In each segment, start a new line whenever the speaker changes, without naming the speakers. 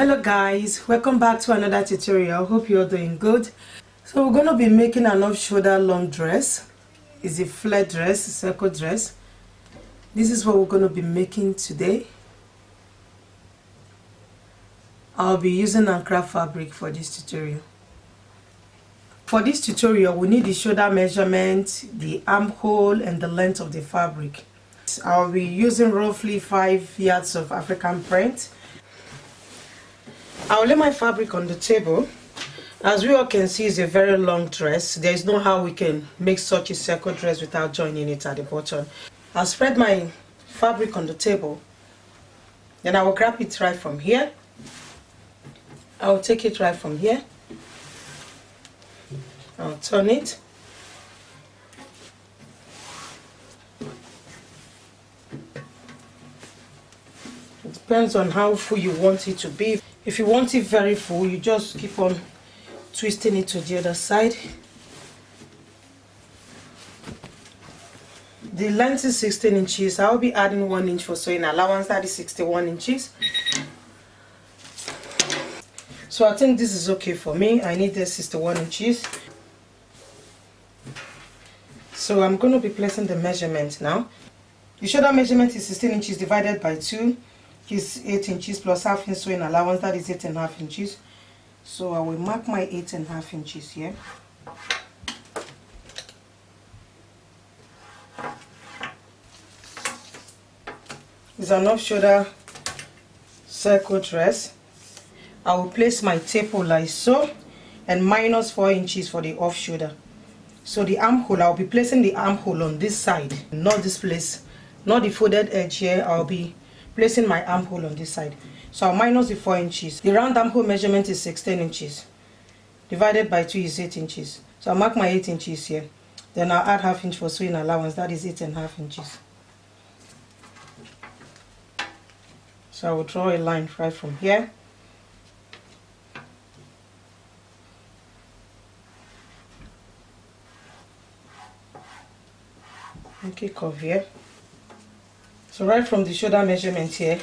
Hello guys, welcome back to another tutorial. Hope you're doing good. So we're going to be making an off shoulder long dress. It's a flare dress, a circle dress. This is what we're going to be making today. I'll be using Ankara fabric for this tutorial. For this tutorial, we need the shoulder measurement, the armhole, and the length of the fabric. I'll be using roughly 5 yards of African print. I'll lay my fabric on the table. As we all can see, it's a very long dress. There is no how we can make such a circle dress without joining it at the bottom. I'll spread my fabric on the table. Then I will grab it right from here. I will take it right from here. I'll turn it. It depends on how full you want it to be. If you want it very full, you just keep on twisting it to the other side. The length is 16 inches. I'll be adding 1 inch for sewing allowance. That is 61 inches. So I think this is okay for me. I need the 61 inches. So I'm going to be placing the measurement now. The shoulder measurement is 16 inches divided by 2 is 8 inches plus half inch sewing allowance. That is 8.5 inches. So I will mark my 8.5 inches here. It's an off shoulder circle dress. I will place my tape like so and minus 4 inches for the off shoulder. So the armhole, I'll be placing the armhole on this side, not this place, not the folded edge here. I'll be placing my armhole on this side. So I'll minus the 4 inches. The round armhole measurement is 16 inches. Divided by 2 is 8 inches. So I'll mark my 8 inches here. Then I'll add half inch for sewing allowance. That is 8.5 inches. So I will draw a line right from here. And kick off here. So right from the shoulder measurement here,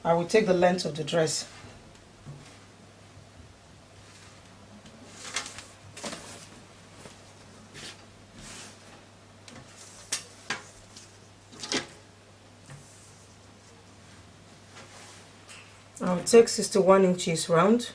I will take the length of the dress. I will take 61 inches round.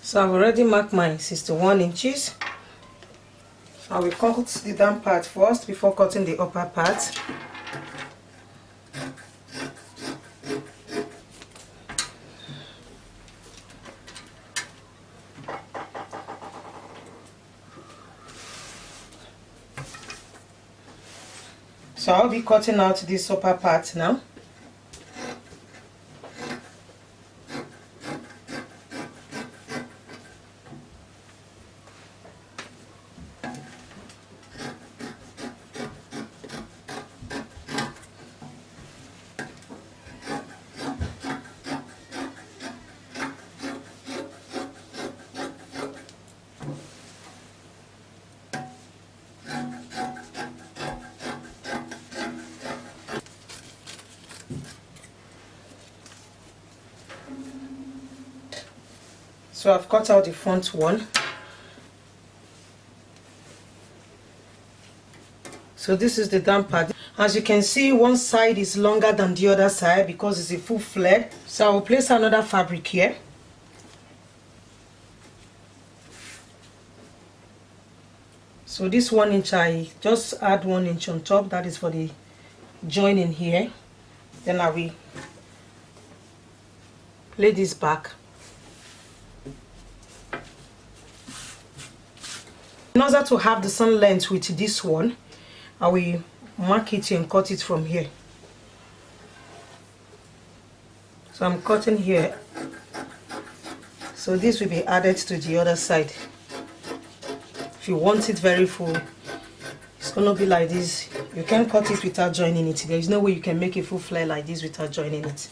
So I've already marked my 61 inches. I will cut the down part first before cutting the upper part. So I'll be cutting out this upper part now. So I've cut out the front one. So this is the down part. As you can see, one side is longer than the other side because it's a full flare. So I will place another fabric here. So this 1 inch, I just add 1 inch on top. That is for the joining here. Then I will lay this back. In order to have the same length with this one, I will mark it and cut it from here. So I'm cutting here. So this will be added to the other side. If you want it very full, it's going to be like this. You can't cut it without joining it. There is no way you can make a full flare like this without joining it.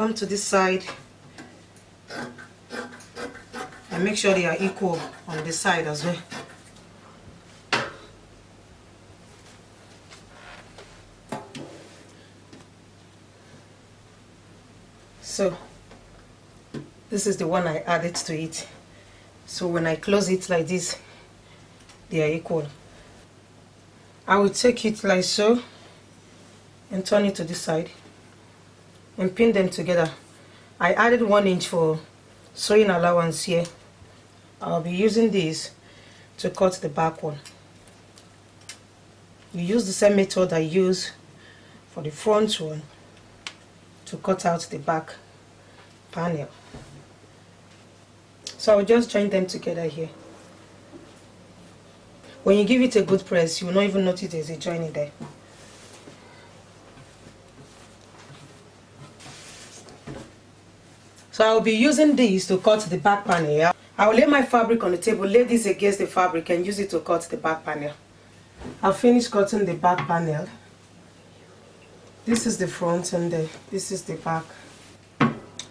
come to this side and make sure they are equal on this side as well. So this is the one I added to it. So when I close it like this, they are equal. I will take it like so and turn it to this side and pin them together. I added 1 inch for sewing allowance here. I'll be using this to cut the back one. You use the same method I use for the front one to cut out the back panel. So I'll just join them together here. When you give it a good press, you will not even notice there's a joining there. So I'll be using this to cut the back panel. I will lay my fabric on the table, lay this against the fabric and use it to cut the back panel. I've finished cutting the back panel. This is the front and this is the back.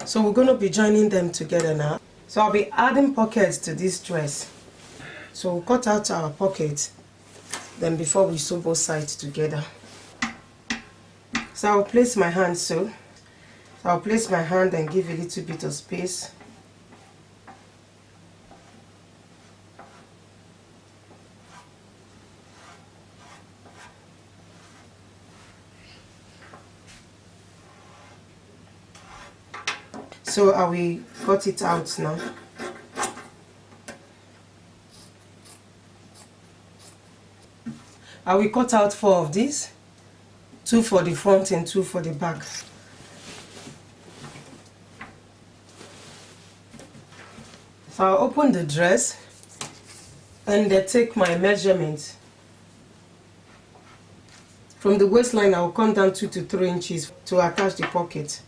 So we're going to be joining them together now. So I'll be adding pockets to this dress. So we'll cut out our pockets then before we sew both sides together. So I'll place my hand so I'll place my hand and give a little bit of space. So I will cut it out now. I will cut out 4 of these, 2 for the front and 2 for the back. So I'll open the dress and take my measurements. From the waistline, I will come down 2 to 3 inches to attach the pocket.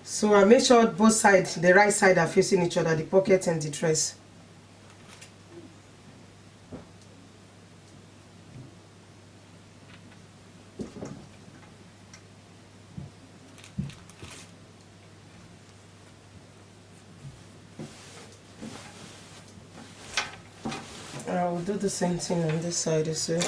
So I make sure both sides, the right side, are facing each other, the pocket and the dress. I will do the same thing on this side as well.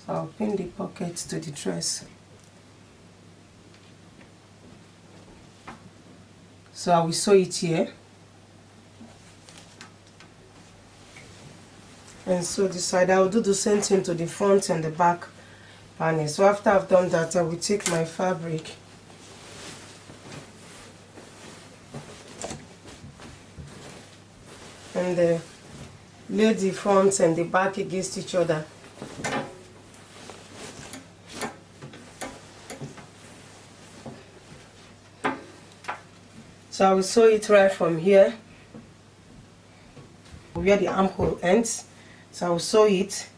So I'll pin the pockets to the dress. So I will sew it here. And sew this side. I will do the same thing to the front and the back panel. So after I've done that, I will take my fabric and lay the front and the back against each other. So I will sew it right from here where the armhole ends. So I will sew it,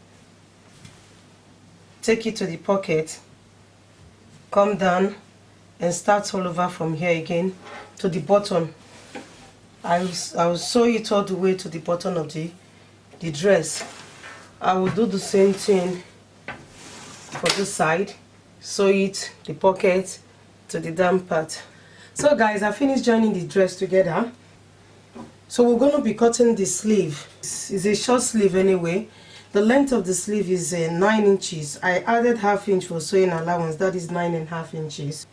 take it to the pocket, come down and start all over from here again to the bottom. I will sew it all the way to the bottom of the dress. I will do the same thing for this side, sew it, the pocket to the down part. So guys, I finished joining the dress together. So we're going to be cutting the sleeve. It's a short sleeve anyway. The length of the sleeve is 9 inches. I added ½ inch for sewing allowance, that is 9.5 inches.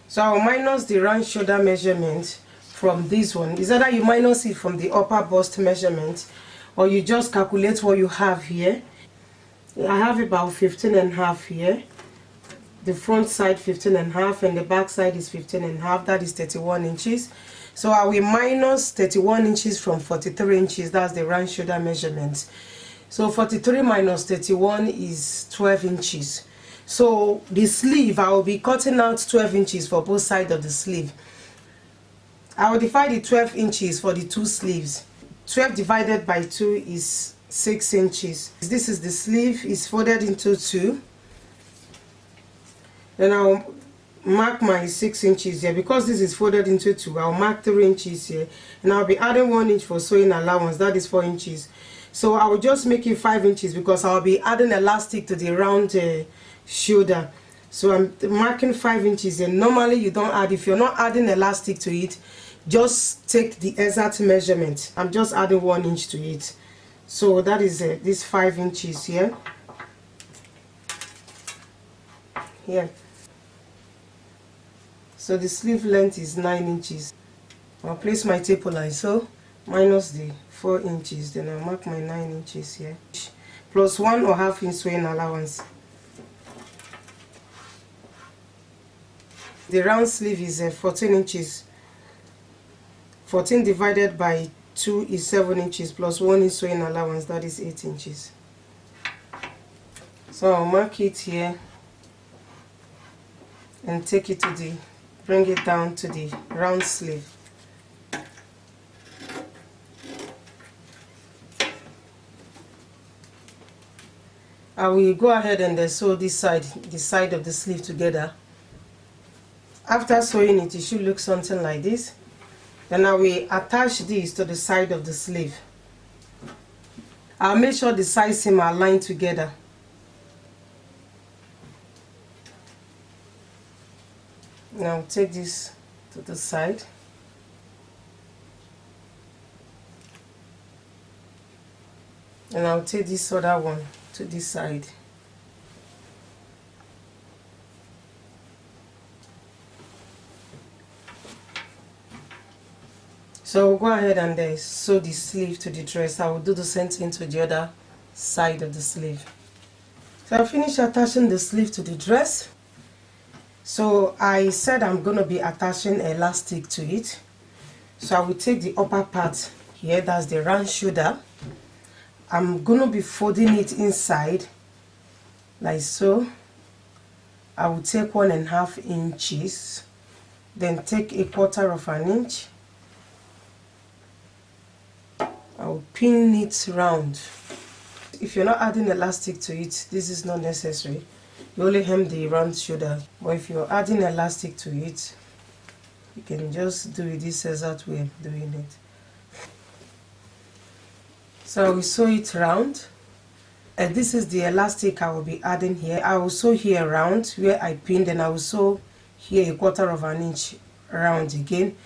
So I'll minus the round shoulder measurement from this one. Is either you minus it from the upper bust measurement or you just calculate what you have here. I have about 15.5 here. The front side 15.5 and the back side is 15.5, that is 31 inches. So I will minus 31 inches from 43 inches, that's the round shoulder measurement. So 43 minus 31 is 12 inches. So the sleeve, I will be cutting out 12 inches for both sides of the sleeve. I will divide the 12 inches for the 2 sleeves. 12 divided by 2 is 6 inches. This is the sleeve, it's folded into 2. Then I'll mark my 6 inches here. Because this is folded into 2, I'll mark 3 inches here, and I'll be adding 1 inch for sewing allowance, that is 4 inches. So I will just make it 5 inches because I'll be adding elastic to the round shoulder. So I'm marking 5 inches, and normally you don't add, if you're not adding elastic to it, just take the exact measurement. I'm just adding 1 inch to it. So that is this 5 inches here. Here. So the sleeve length is 9 inches. I'll place my taper line, so minus the 4 inches, then I'll mark my 9 inches here, plus 1.5 inch sewing allowance. The round sleeve is 14 inches. 14 divided by 2 is 7 inches, plus 1 inch sewing allowance, that is 8 inches. So I'll mark it here and take it to the, bring it down to the round sleeve. I will go ahead and sew this side, the side of the sleeve together. After sewing it, it should look something like this. Then I will attach this to the side of the sleeve. I'll make sure the side seam are aligned together. Now take this to the side. And I'll take this other one to this side. So we'll go ahead and sew the sleeve to the dress. I will do the same thing to the other side of the sleeve. So I finished attaching the sleeve to the dress. So I said I'm going to be attaching elastic to it. So I will take the upper part here, that's the round shoulder. I'm going to be folding it inside like so. I will take 1.5 inches, then take 1/4 inch. I will pin it round. If you're not adding elastic to it, this is not necessary. You only hem the round shoulder. But if you're adding elastic to it, you can just do it this exact way of doing it. So I will sew it round. And this is the elastic I will be adding here. I will sew here round where I pinned, and I will sew here 1/4 inch round again.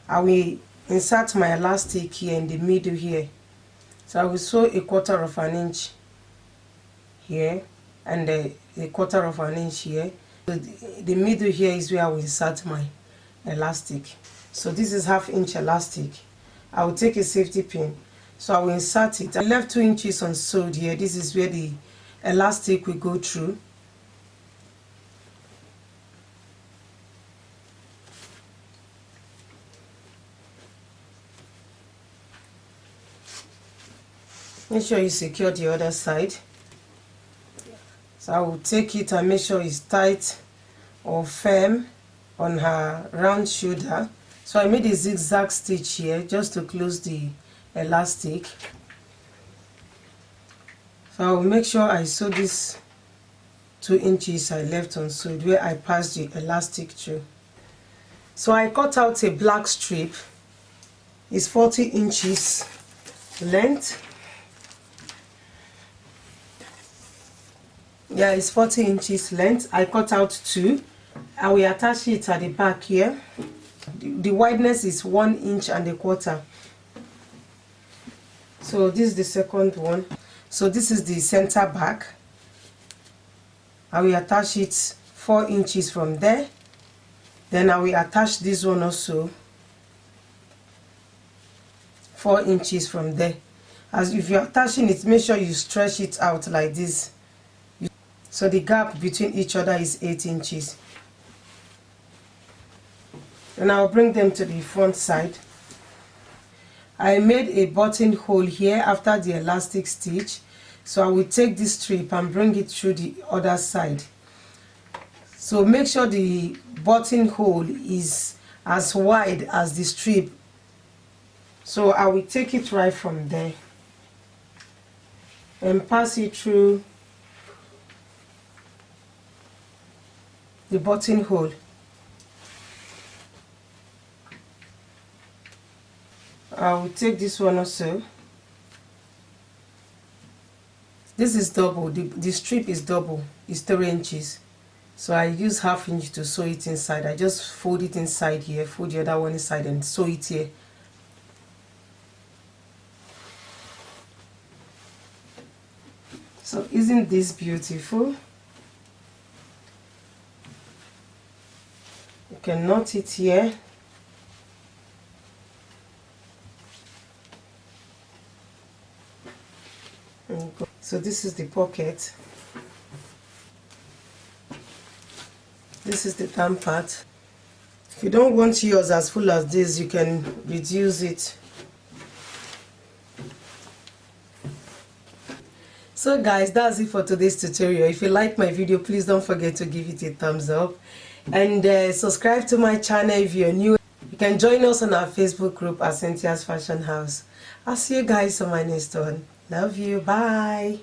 I will insert my elastic here in the middle here. So I will sew 1/4 inch here and 1/4 inch here. So the middle here is where I will insert my elastic. So this is 1/2 inch elastic. I will take a safety pin. So I will insert it. I left 2 inches unsewed here. This is where the elastic will go through. Make sure you secure the other side. So I will take it and make sure it's tight or firm on her round shoulder. So I made a zigzag stitch here just to close the elastic. So I will make sure I sew this 2 inches I left unsewed where I passed the elastic through. So I cut out a black strip. It's 40 inches length. Yeah, it's 40 inches length. I cut out 2. I will attach it at the back here. The wideness is 1 inch and 1/4. So this is the second one. So this is the center back. I will attach it 4 inches from there. Then I will attach this one also 4 inches from there. As if you're attaching it, make sure you stretch it out like this. So the gap between each other is 8 inches. And I'll bring them to the front side. I made a buttonhole here after the elastic stitch. So I will take this strip and bring it through the other side. So make sure the buttonhole is as wide as the strip. So I will take it right from there and pass it through the buttonhole. I will take this one also. This is double, the strip is double, it's 3 inches. So I use ½ inch to sew it inside. I just fold it inside here, fold the other one inside and sew it here. So isn't this beautiful? You can knot it here. So this is the pocket. This is the down part. If you don't want yours as full as this, you can reduce it. So guys, that's it for today's tutorial. If you like my video, please don't forget to give it a thumbs up and subscribe to my channel if you're new. You can join us on our Facebook group at Cynthia's Fashion House. I'll see you guys on my next one. Love you. Bye.